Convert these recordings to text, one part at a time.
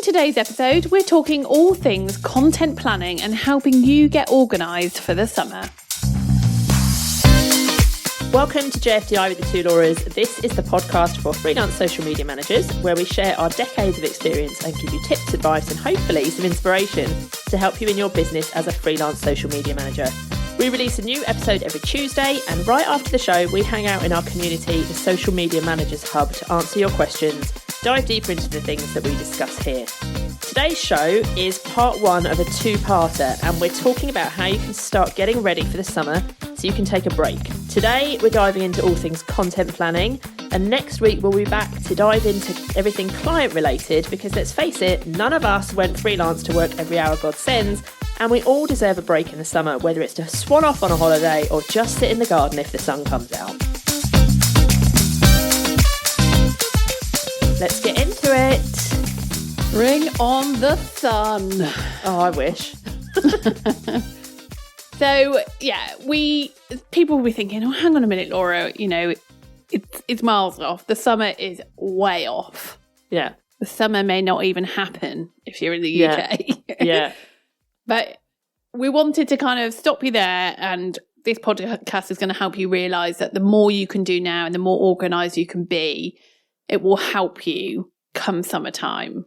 today's episode, we're talking all things content planning and helping you get organised for the summer. Welcome to JFDI with the Two Lauras. This is the podcast for freelance social media managers, where we share our decades of experience and give you tips, advice, and hopefully some inspiration to help you in your business as a freelance social media manager. We release a new episode every Tuesday, and right after the show, we hang out in our community, the Social Media Managers Hub, to answer your questions, dive deeper into the things that we discuss here. Today's show is part one of a two-parter, and we're talking about how you can start getting ready for the summer so you can take a break. Today, we're diving into all things content planning, and next week we'll be back to dive into everything client-related, because let's face it, none of us went freelance to work every hour God sends, and we all deserve a break in the summer, whether it's to swan off on a holiday or just sit in the garden if the sun comes out. Let's get into it. Bring on the sun. Oh, I wish. So, yeah, people will be thinking, oh, hang on a minute, Laura, it's miles off. The summer is way off. Yeah. The summer may not even happen if you're in the UK. Yeah. But we wanted to kind of stop you there, and this podcast is going to help you realise that the more you can do now and the more organised you can be, it will help you come summertime.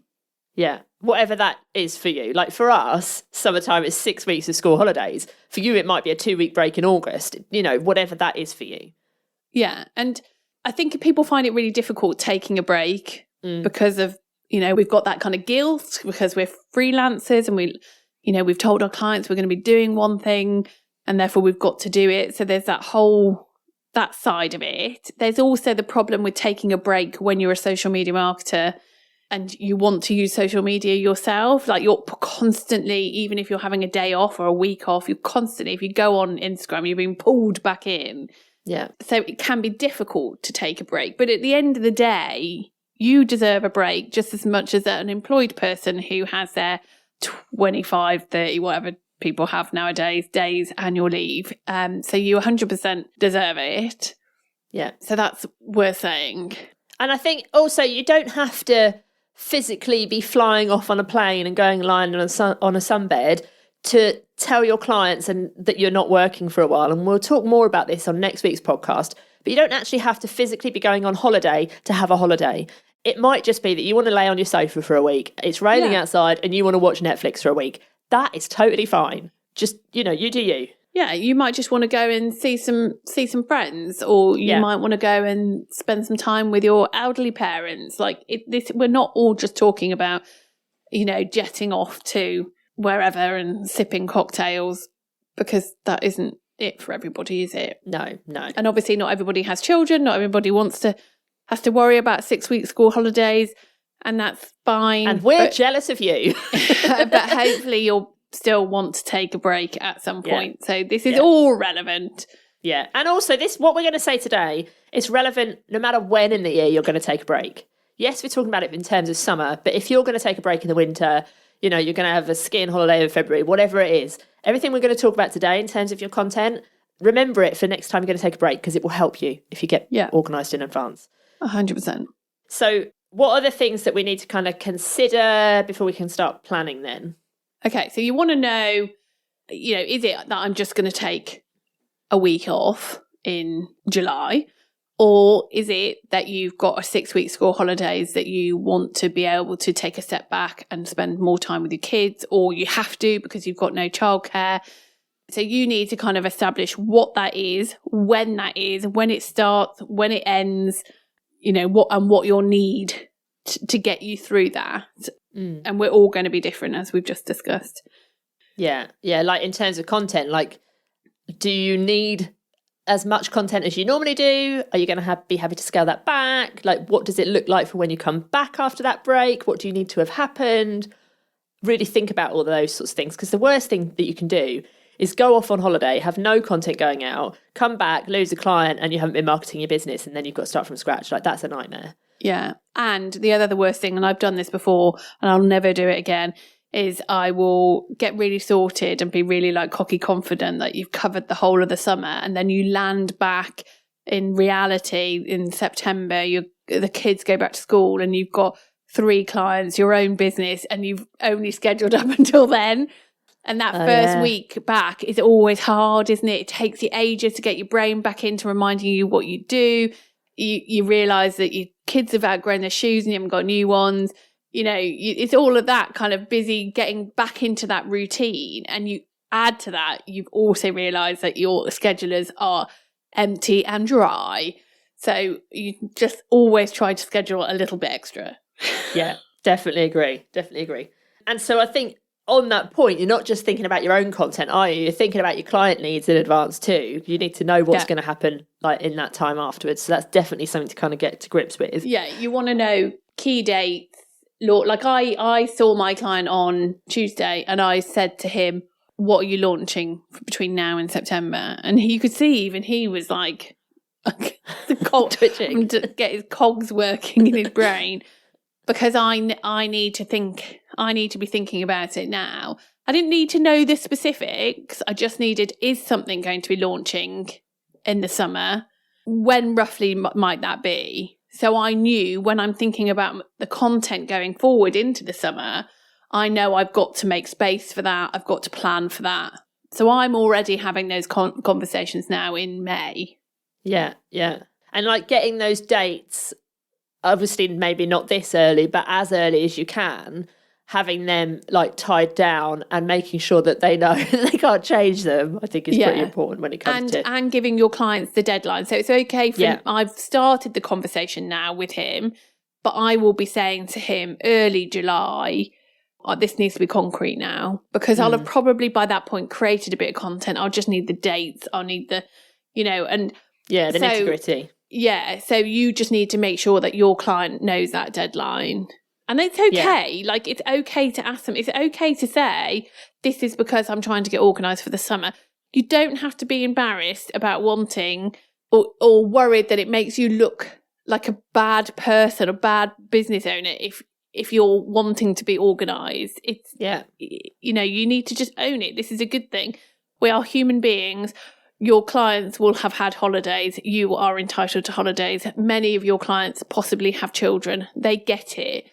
Yeah, whatever that is for you. Like for us, summertime is 6 weeks of school holidays. For you, it might be a 2-week break in August, whatever that is for you. Yeah, and I think people find it really difficult taking a break because of, we've got that kind of guilt because we're freelancers and we've told our clients we're going to be doing one thing and therefore we've got to do it. So there's that side of it. There's also the problem with taking a break when you're a social media marketer and you want to use social media yourself. Like you're constantly, even if you're having a day off or a week off, you're constantly, if you go on Instagram, you're being pulled back in. Yeah. So it can be difficult to take a break. But at the end of the day, you deserve a break just as much as an employed person who has their 25, 30, whatever people have nowadays, days annual leave. So you 100% deserve it. Yeah. So that's worth saying. And I think also you don't have to physically be flying off on a plane and going lying on a sunbed to tell your clients and that you're not working for a while. And we'll talk more about this on next week's podcast. But you don't actually have to physically be going on holiday to have a holiday. It might just be that you want to lay on your sofa for a week. It's raining outside and you want to watch Netflix for a week. That is totally fine. Just, you do you. Yeah, you might just want to go and see some friends, or you might want to go and spend some time with your elderly parents. Like we're not all just talking about, jetting off to wherever and sipping cocktails, because that isn't it for everybody, is it? No. And obviously not everybody has children. Not everybody has to worry about 6 week school holidays, and that's fine. And we're jealous of you. But hopefully you'll still want to take a break at some point. Yeah. So this is all relevant. Yeah. And also what we're going to say today is relevant no matter when in the year you're going to take a break. Yes, we're talking about it in terms of summer, but if you're going to take a break in the winter, you're going to have a skiing holiday in February, whatever it is, everything we're going to talk about today in terms of your content, remember it for next time you're going to take a break, because it will help you if you get organised in advance. 100%. So what are the things that we need to kind of consider before we can start planning then? Okay, so you want to know, is it that I'm just going to take a week off in July? Or is it that you've got a 6 week school holidays that you want to be able to take a step back and spend more time with your kids, or you have to because you've got no childcare? So you need to kind of establish what that is, when it starts, when it ends, what you'll need to get you through that. And we're all going to be different, as we've just discussed. Yeah. Like in terms of content, like, do you need as much content as you normally do? Are you going to be happy to scale that back? Like, what does it look like for when you come back after that break? What do you need to have happened? Really think about all of those sorts of things, because the worst thing that you can do is go off on holiday, have no content going out, come back, lose a client, and you haven't been marketing your business, and then you've got to start from scratch. Like, that's a nightmare. Yeah. And the worst thing, and I've done this before and I'll never do it again, is I will get really sorted and be really like cocky confident that you've covered the whole of the summer, and then you land back in reality in September, the kids go back to school and you've got 3 clients, your own business, and you've only scheduled up until then. And that first week back is always hard, isn't it? It takes you ages to get your brain back into reminding you what you do. You realise that your kids have outgrown their shoes and you haven't got new ones. It's all of that kind of busy getting back into that routine. And you add to that, you've also realised that your schedulers are empty and dry. So you just always try to schedule a little bit extra. Yeah, definitely agree. And so I think on that point, you're not just thinking about your own content, are you? You're thinking about your client needs in advance too. You need to know what's going to happen like in that time afterwards. So that's definitely something to kind of get to grips with. Yeah, you want to know key dates. Like I saw my client on Tuesday and I said to him, what are you launching between now and September? And you could see even he was like twitching to get his cogs working in his brain. Because I need to be thinking about it now. I didn't need to know the specifics. I just needed, is something going to be launching in the summer? When roughly might that be? So I knew when I'm thinking about the content going forward into the summer, I know I've got to make space for that. I've got to plan for that. So I'm already having those conversations now in May. Yeah. And like getting those dates, obviously maybe not this early, but as early as you can, having them like tied down and making sure that they know they can't change them, I think is pretty important when it comes to... And giving your clients the deadline. So it's okay for I've started the conversation now with him, but I will be saying to him early July, this needs to be concrete now, because I'll have probably by that point created a bit of content. I'll just need the dates. I'll need the, and... Yeah, the nitty-gritty. Yeah, so you just need to make sure that your client knows that deadline. And it's okay. Yeah. Like, it's okay to ask them. It's okay to say, this is because I'm trying to get organised for the summer. You don't have to be embarrassed about wanting or worried that it makes you look like a bad person, a bad business owner if you're wanting to be organised. It's, you need to just own it. This is a good thing. We are human beings. Your clients will have had holidays. You are entitled to holidays. Many of your clients possibly have children. They get it.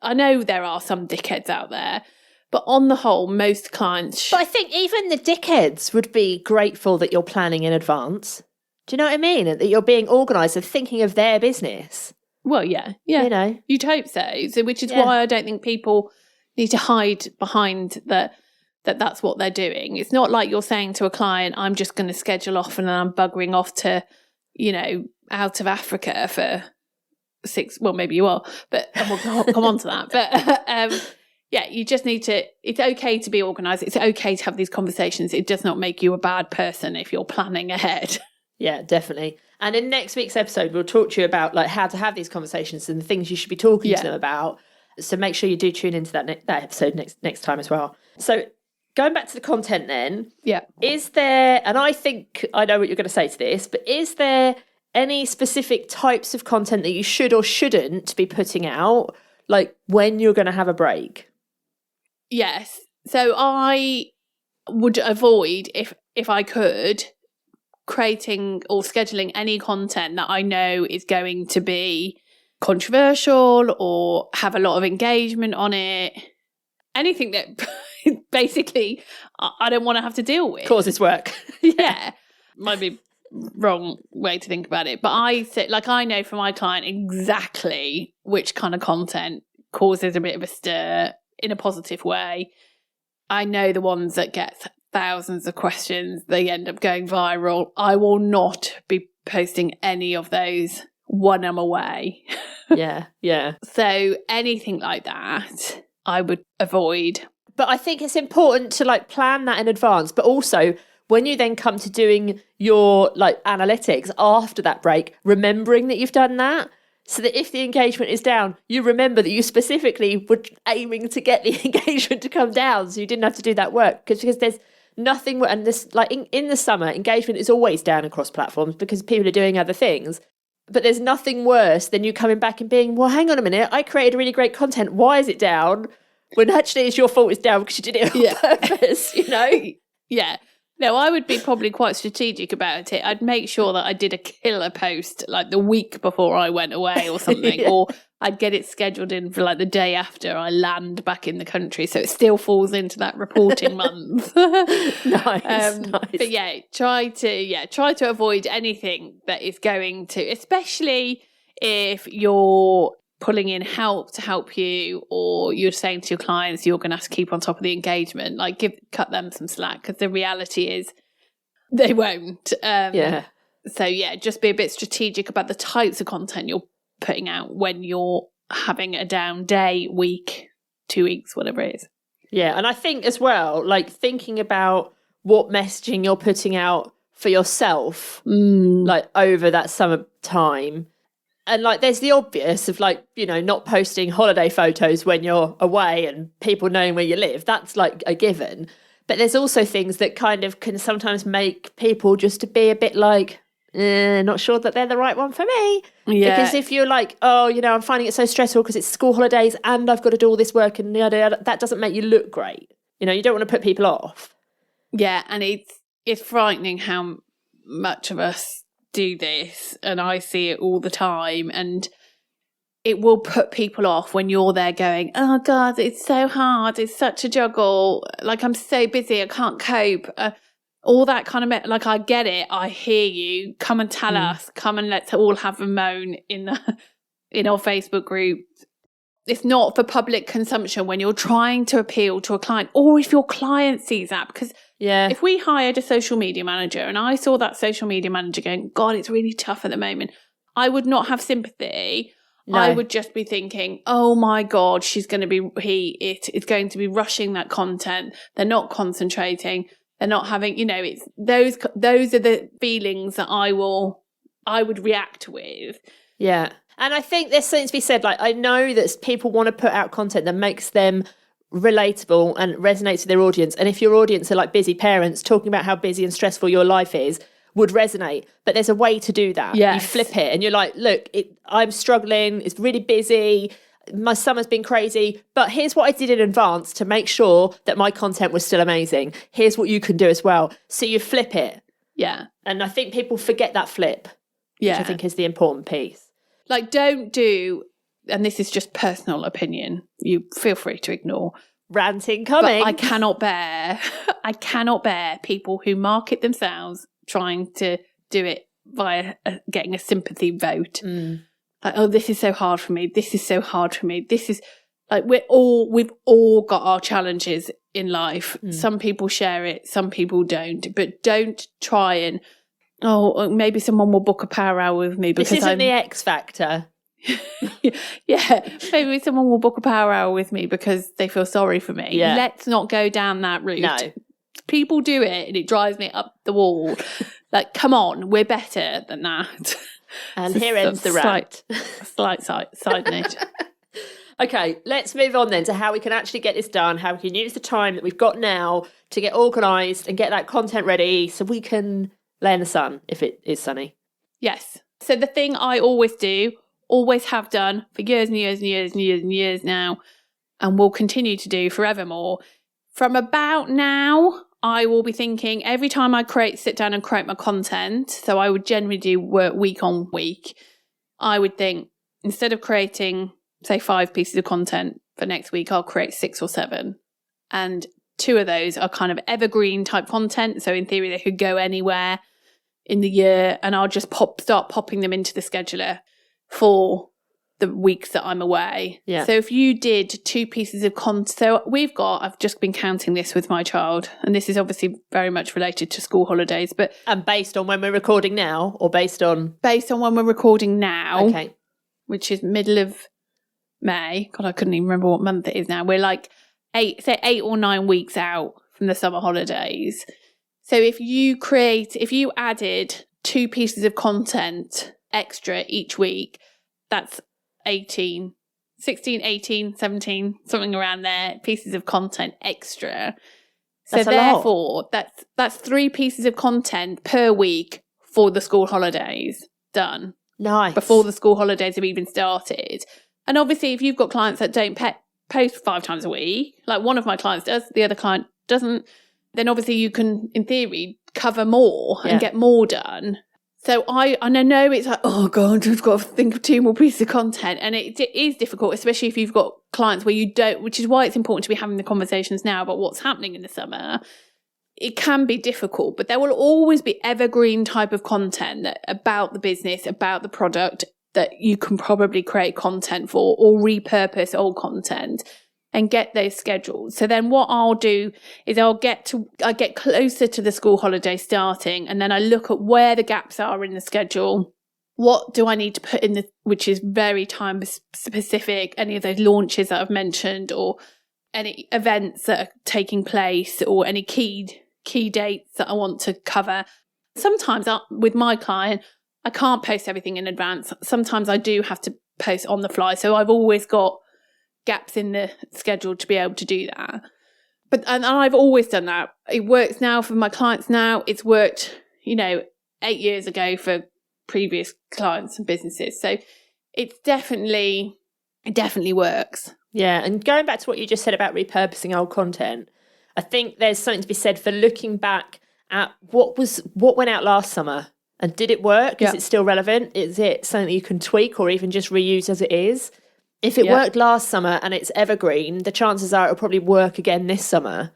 I know there are some dickheads out there, but on the whole, most clients... But I think even the dickheads would be grateful that you're planning in advance. Do you know what I mean? That you're being organised and thinking of their business. Well, yeah. You'd hope so. Which is why I don't think people need to hide behind that's what they're doing. It's not like you're saying to a client, I'm just going to schedule off and then I'm buggering off to, out of Africa for 6, well, maybe you are, but we'll come on to that. But you just need to, it's okay to be organised. It's okay to have these conversations. It does not make you a bad person if you're planning ahead. Yeah, definitely. And in next week's episode, we'll talk to you about like how to have these conversations and the things you should be talking to them about. So make sure you do tune into that episode next time as well. So going back to the content then, is there, and I think I know what you're going to say to this, but is there any specific types of content that you should or shouldn't be putting out, like when you're going to have a break? Yes. So I would avoid, if I could, creating or scheduling any content that I know is going to be controversial or have a lot of engagement on it. Anything that basically I don't want to have to deal with. Causes work. Yeah. Might be wrong way to think about it. But I know for my client exactly which kind of content causes a bit of a stir in a positive way. I know the ones that get thousands of questions, they end up going viral. I will not be posting any of those when I'm away. Yeah. So anything like that, I would avoid. But I think it's important to like plan that in advance, but also when you then come to doing your like analytics after that break, remembering that you've done that, so that if the engagement is down, you remember that you specifically were aiming to get the engagement to come down, so you didn't have to do that work. Because there's nothing, and this like in the summer, engagement is always down across platforms because people are doing other things. But there's nothing worse than you coming back and being, well, hang on a minute, I created really great content. Why is it down? When actually it's your fault it's down because you did it on purpose, Yeah. No, I would be probably quite strategic about it. I'd make sure that I did a killer post like the week before I went away or something, Yeah. or I'd get it scheduled in for like the day after I land back in the country, so it still falls into that reporting month. Nice. But yeah, try to avoid anything that is going to, especially if you're pulling in help to help you, or you're saying to your clients you're going to have to keep on top of the engagement, like cut them some slack, because the reality is they won't. So yeah, just be a bit strategic about the types of content you're putting out when you're having a down day, week, 2 weeks, whatever it is. Yeah, and I think as well, like thinking about what messaging you're putting out for yourself, like over that summer time. And like, there's the obvious of like, you know, not posting holiday photos when you're away and people knowing where you live. That's like a given. But there's also things that kind of can sometimes make people just to be a bit like, not sure that they're the right one for me. Yeah. Because if you're like, oh, you know, I'm finding it so stressful because it's school holidays and I've got to do all this work and yada, yada, that doesn't make you look great. You know, you don't want to put people off. Yeah, and it's frightening how much of us do this, and I see it all the time, and it will put people off when you're there going, oh God, it's so hard, it's such a juggle, like I'm so busy, I can't cope, all that kind of, like, I get it, I hear you, come and tell us, come and let's all have a moan in our Facebook group. It's not for public consumption when you're trying to appeal to a client, or if your client sees that, because if we hired a social media manager and I saw that social media manager going, God, it's really tough at the moment, I would not have sympathy. No. I would just be thinking, oh my God, it's going to be rushing that content. They're not concentrating. They're not having, you know, it's those are the feelings that I would react with. Yeah. And I think there's something to be said. Like, I know that people want to put out content that makes them relatable and resonates with their audience. And if your audience are like busy parents, talking about how busy and stressful your life is would resonate. But there's a way to do that. Yes. You flip it and you're like, look, I'm struggling. It's really busy. My summer's been crazy. But here's what I did in advance to make sure that my content was still amazing. Here's what you can do as well. So you flip it. Yeah. And I think people forget that flip, which I think is the important piece. Like, don't do, and this is just personal opinion, you feel free to ignore. Ranting coming. But I cannot bear people who market themselves trying to do it via getting a sympathy vote. Like, oh, this is so hard for me. This is so hard for me. This is like, we've all got our challenges in life. Some people share it, some people don't. But don't try and, oh, maybe someone will book a power hour with me because this isn't the X Factor. Yeah, maybe someone will book a power hour with me because they feel sorry for me. Yeah. Let's not go down that route. No. People do it and it drives me up the wall. Like, come on, we're better than that. And here ends the rant. Slight side note. Okay, let's move on then to how we can actually get this done, how we can use the time that we've got now to get organised and get that content ready so we can lay in the sun if it is sunny. Yes. So the thing I always do, always have done for years and years and years and years and years now, and will continue to do forevermore, from about now, I will be thinking every time I sit down and create my content, so I would generally do work week on week, I would think, instead of creating, say, 5 pieces of content for next week, I'll create 6 or 7. And 2 of those are kind of evergreen type content. So in theory, they could go anywhere in the year, and I'll just start popping them into the scheduler for the weeks that I'm away. Yeah. So if you did 2 pieces of content, so I've just been counting this with my child, and this is obviously very much related to school holidays, but. And based on when we're recording now, or based on? Based on when we're recording now. Okay. Which is middle of May. God, I couldn't even remember what month it is now. We're like 8 or 9 weeks out from the summer holidays. So if you added 2 pieces of content extra each week, that's 16, 18, 17, something around there, pieces of content extra. So therefore, that's 3 pieces of content per week for the school holidays done. Nice. Before the school holidays have even started. And obviously, if you've got clients that don't post 5 times a week, like one of my clients does, the other client doesn't, then obviously you can, in theory, cover more and get more done. So I know it's like, oh God, I've got to think of 2 more pieces of content. And it is difficult, especially if you've got clients where you don't, which is why it's important to be having the conversations now about what's happening in the summer. It can be difficult, but there will always be evergreen type of content about the business, about the product that you can probably create content for or repurpose old content and get those scheduled. So then what I'll do is I get closer to the school holiday starting, and then I look at where the gaps are in the schedule. What do I need to put in which is very time specific, any of those launches that I've mentioned, or any events that are taking place, or any key dates that I want to cover. Sometimes with my client, I can't post everything in advance. Sometimes I do have to post on the fly. So I've always got gaps in the schedule to be able to do that. And I've always done that. It works now for my clients now. It's worked, 8 years ago for previous clients and businesses. So it definitely works. Yeah. And going back to what you just said about repurposing old content, I think there's something to be said for looking back at what went out last summer, and did it work? Is it still relevant? Is it something that you can tweak or even just reuse as it is? If it worked last summer and it's evergreen, the chances are it'll probably work again this summer.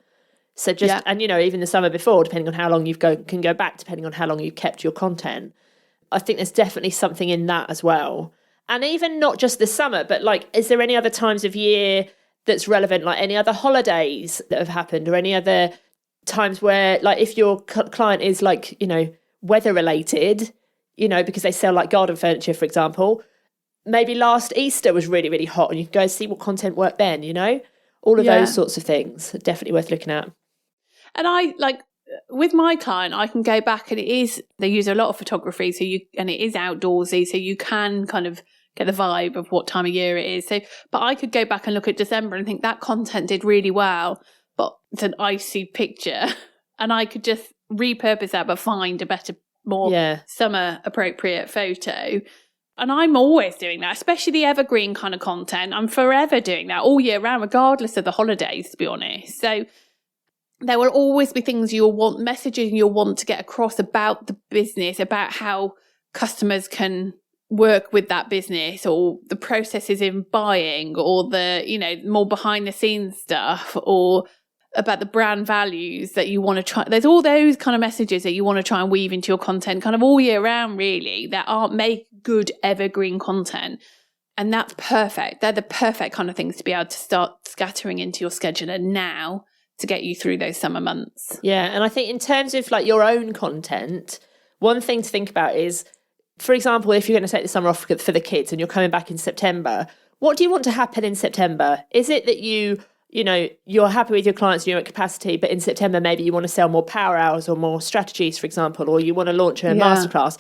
So and even the summer before, depending on how long can go back, depending on how long you've kept your content. I think there's definitely something in that as well. And even not just the summer, but is there any other times of year that's relevant, like any other holidays that have happened, or any other times where, if your client is weather related, because they sell garden furniture, for example, maybe last Easter was really, really hot and you can go see what content worked then, all of those sorts of things are definitely worth looking at. And with my client, I can go back, and they use a lot of photography, and it is outdoorsy, so you can kind of get the vibe of what time of year it is. So, but I could go back and look at December and think that content did really well, but it's an icy picture, and I could just repurpose that, but find a better, more summer appropriate photo. And I'm always doing that, especially the evergreen kind of content. I'm forever doing that all year round, regardless of the holidays, to be honest. So there will always be things messages you'll want to get across about the business, about how customers can work with that business, or the processes in buying, or the, more behind the scenes stuff, or about the brand values that you want to try. There's all those kind of messages that you want to try and weave into your content kind of all year round, really, that make good evergreen content. And that's perfect. They're the perfect kind of things to be able to start scattering into your scheduler now to get you through those summer months. Yeah. And I think in terms of your own content, one thing to think about is, for example, if you're going to take the summer off for the kids and you're coming back in September, what do you want to happen in September? Is it that you're happy with your clients and you're at capacity, but in September maybe you want to sell more power hours or more strategies, for example, or you want to launch a masterclass?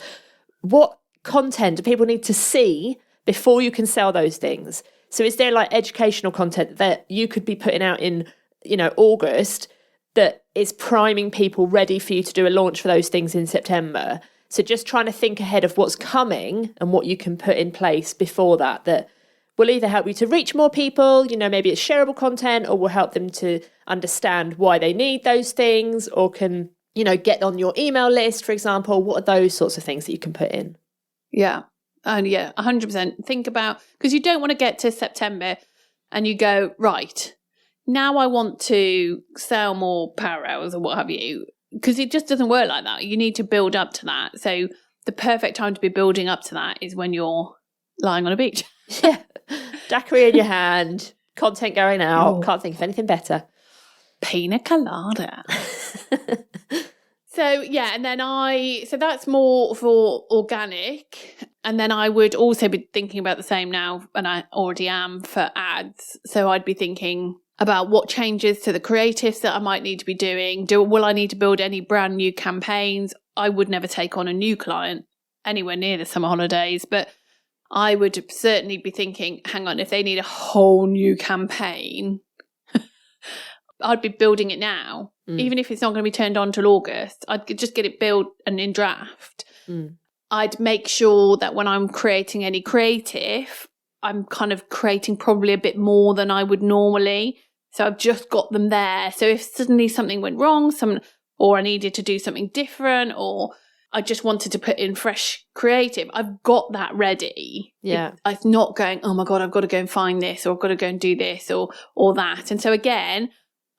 What content do people need to see before you can sell those things? So is there educational content that you could be putting out in, August, that is priming people ready for you to do a launch for those things in September? So just trying to think ahead of what's coming and what you can put in place before that will either help you to reach more people, maybe it's shareable content, or will help them to understand why they need those things, or can, get on your email list, for example. What are those sorts of things that you can put in? Yeah. And 100%. Think about, because you don't want to get to September and you go, right, now I want to sell more power hours or what have you, because it just doesn't work like that. You need to build up to that. So the perfect time to be building up to that is when you're lying on a beach. Yeah. Daiquiri in your hand, content going out. Can't think of anything better. Pina colada. So, and then so that's more for organic. And then I would also be thinking about the same now, and I already am, for ads. So I'd be thinking about what changes to the creatives that I might need to be doing. Will I need to build any brand new campaigns? I would never take on a new client anywhere near the summer holidays, but I would certainly be thinking, hang on, if they need a whole new campaign, I'd be building it now. Even if it's not going to be turned on till August, I'd just get it built and in draft. I'd make sure that when I'm creating any creative, I'm kind of creating probably a bit more than I would normally, So I've just got them there. So if suddenly something went wrong, or I needed to do something different, or I just wanted to put in fresh creative, I've got that ready. Yeah. It's not going, oh my God, I've got to go and find this, or I've got to go and do this or that. And so again,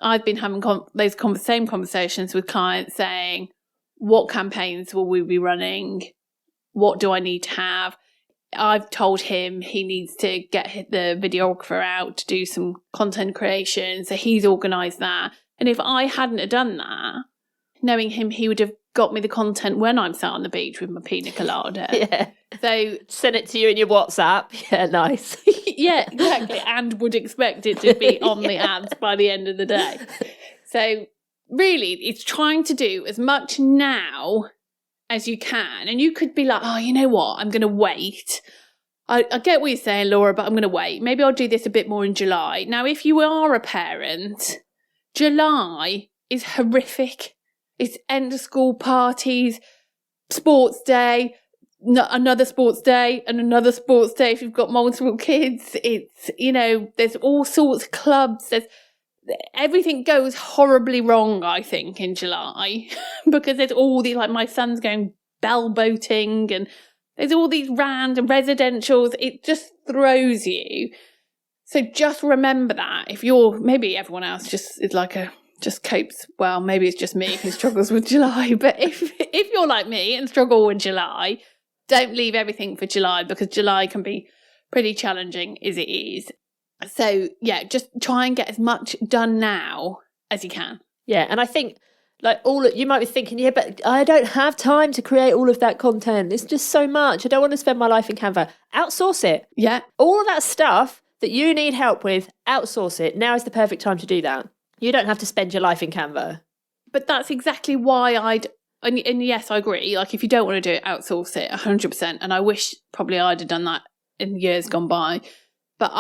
I've been having those same conversations with clients saying, what campaigns will we be running? What do I need to have? I've told him he needs to get the videographer out to do some content creation. So he's organised that. And if I hadn't have done that, knowing him, he would have got me the content when I'm sat on the beach with my pina colada. Yeah. So send it to you in your WhatsApp. Yeah, nice. Yeah, exactly. And would expect it to be on the ads by the end of the day. So really, it's trying to do as much now as you can. And you could be like, oh, you know what? I'm going to wait. I get what you're saying, Laura, but I'm going to wait. Maybe I'll do this a bit more in July. Now, if you are a parent, July is horrific. It's end of school parties, sports day, another sports day, and another sports day if you've got multiple kids. It's, there's all sorts of clubs. Everything goes horribly wrong, I think, in July because there's all these, like my son's going bell boating and there's all these random residentials. It just throws you. So just remember that if maybe everyone else just copes, well, maybe it's just me who struggles with July, but if you're like me and struggle with July, don't leave everything for July because July can be pretty challenging as it is. So yeah, just try and get as much done now as you can. Yeah, and I think you might be thinking, yeah, but I don't have time to create all of that content. It's just so much. I don't want to spend my life in Canva. Outsource it. Yeah. All of that stuff that you need help with, outsource it. Now is the perfect time to do that. You don't have to spend your life in Canva. But that's exactly why and yes, I agree. Like if you don't want to do it, outsource it 100%. And I wish probably I'd have done that in years gone by. But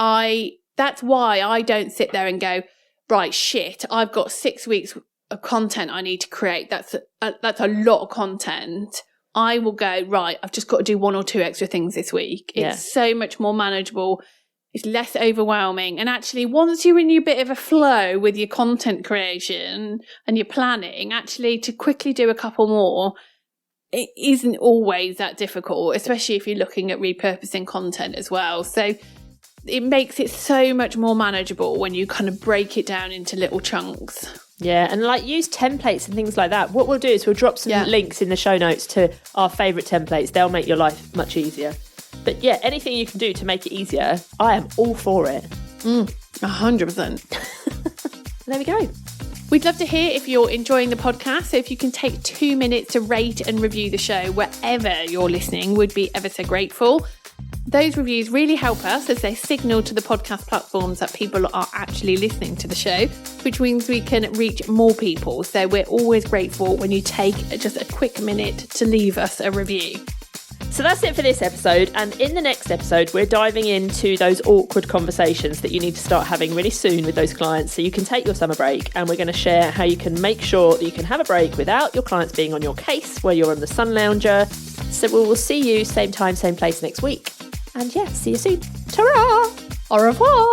that's why I don't sit there and go, right, shit, I've got 6 weeks of content I need to create. That's a lot of content. I will go, right, I've just got to do 1 or 2 extra things this week. It's so much more manageable. It's less overwhelming. And actually, once you're in your bit of a flow with your content creation and your planning, actually to quickly do a couple more, it isn't always that difficult, especially if you're looking at repurposing content as well. So it makes it so much more manageable when you kind of break it down into little chunks. Yeah, and use templates and things like that. What we'll do is we'll drop some links in the show notes to our favourite templates. They'll make your life much easier. But yeah, anything you can do to make it easier, I am all for it. 100%. There we go. We'd love to hear if you're enjoying the podcast. So if you can take 2 minutes to rate and review the show wherever you're listening, we'd be ever so grateful. Those reviews really help us as they signal to the podcast platforms that people are actually listening to the show, which means we can reach more people. So we're always grateful when you take just a quick minute to leave us a review. So that's it for this episode. And in the next episode, we're diving into those awkward conversations that you need to start having really soon with those clients so you can take your summer break. And we're going to share how you can make sure that you can have a break without your clients being on your case where you're on the sun lounger. So we will see you same time, same place next week. And yeah, see you soon. Ta-ra! Au revoir!